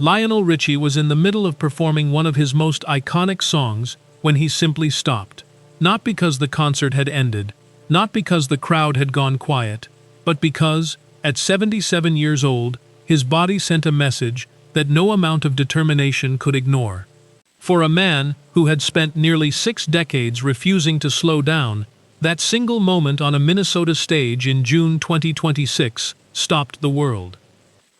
Lionel Richie was in the middle of performing one of his most iconic songs when he simply stopped. Not because the concert had ended, not because the crowd had gone quiet, but because, at 77 years old, his body sent a message that no amount of determination could ignore. For a man who had spent nearly 6 decades refusing to slow down, that single moment on a Minnesota stage in June 2026 stopped the world.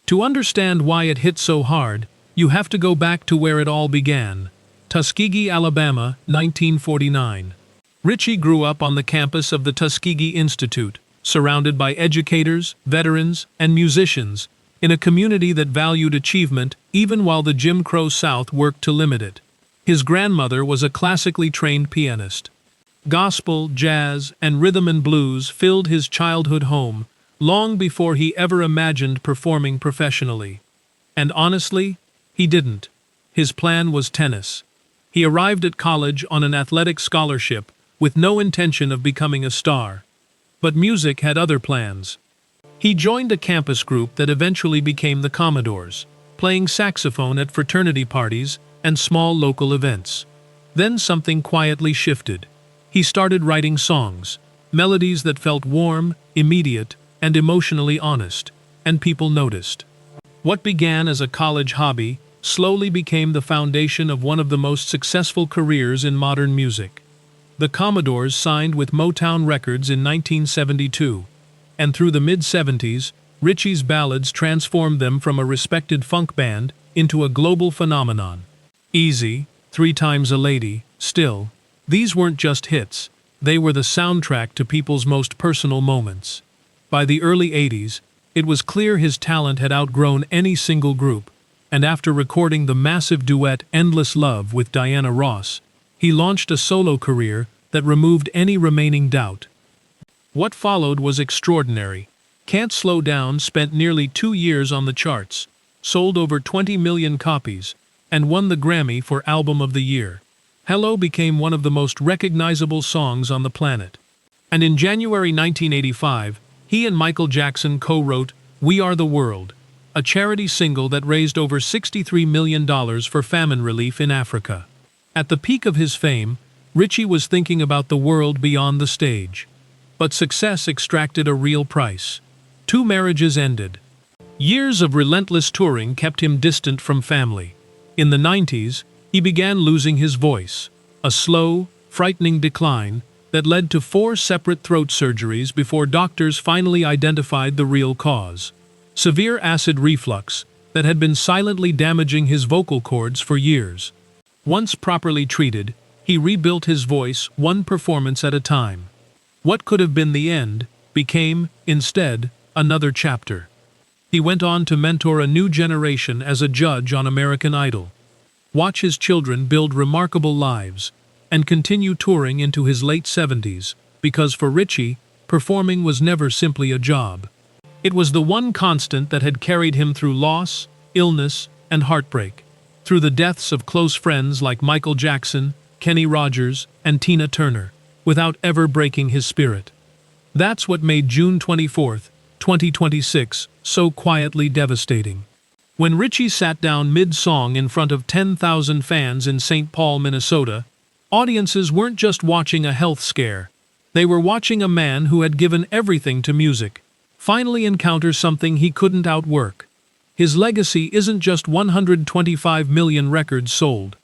To understand why it hit so hard, you have to go back to where it all began. Tuskegee, Alabama, 1949. Richie grew up on the campus of the Tuskegee Institute, surrounded by educators, veterans, and musicians, in a community that valued achievement even while the Jim Crow South worked to limit it. His grandmother was a classically trained pianist. Gospel, jazz, and rhythm and blues filled his childhood home, long before he ever imagined performing professionally. And honestly, he didn't. His plan was tennis. He arrived at college on an athletic scholarship, with no intention of becoming a star. But music had other plans. He joined a campus group that eventually became the Commodores, playing saxophone at fraternity parties and small local events. Then something quietly shifted. He started writing songs, melodies that felt warm, immediate, and emotionally honest, and people noticed. What began as a college hobby slowly became the foundation of one of the most successful careers in modern music. The Commodores signed with Motown Records in 1972, and through the mid-70s, Richie's ballads transformed them from a respected funk band into a global phenomenon. Easy, 3 Times a Lady, Still, these weren't just hits, they were the soundtrack to people's most personal moments. By the early 80s, it was clear his talent had outgrown any single group, and after recording the massive duet Endless Love with Diana Ross, he launched a solo career that removed any remaining doubt. What followed was extraordinary. Can't Slow Down spent nearly 2 years on the charts, sold over 20 million copies, and won the Grammy for Album of the Year. Hello became one of the most recognizable songs on the planet. And in January 1985, he and Michael Jackson co-wrote We Are the World, a charity single that raised over $63 million for famine relief in Africa. At the peak of his fame, Richie was thinking about the world beyond the stage. But success extracted a real price. 2 marriages ended. Years of relentless touring kept him distant from family. In the 90s, he began losing his voice, a slow, frightening decline that led to 4 separate throat surgeries before doctors finally identified the real cause. Severe acid reflux that had been silently damaging his vocal cords for years. Once properly treated, he rebuilt his voice one performance at a time. What could have been the end became, instead, another chapter. He went on to mentor a new generation as a judge on American Idol, watch his children build remarkable lives, and continue touring into his late 70s, because for Richie, performing was never simply a job. It was the one constant that had carried him through loss, illness, and heartbreak, through the deaths of close friends like Michael Jackson, Kenny Rogers, and Tina Turner, without ever breaking his spirit. That's what made June 24, 2026, so quietly devastating. When Richie sat down mid-song in front of 10,000 fans in St. Paul, Minnesota, audiences weren't just watching a health scare. They were watching a man who had given everything to music finally encounter something he couldn't outwork. His legacy isn't just 125 million records sold.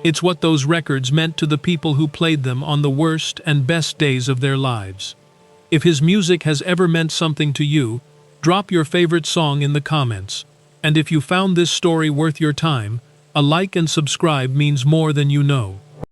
It's what those records meant to the people who played them on the worst and best days of their lives. If his music has ever meant something to you, drop your favorite song in the comments. And if you found this story worth your time, a like and subscribe means more than you know.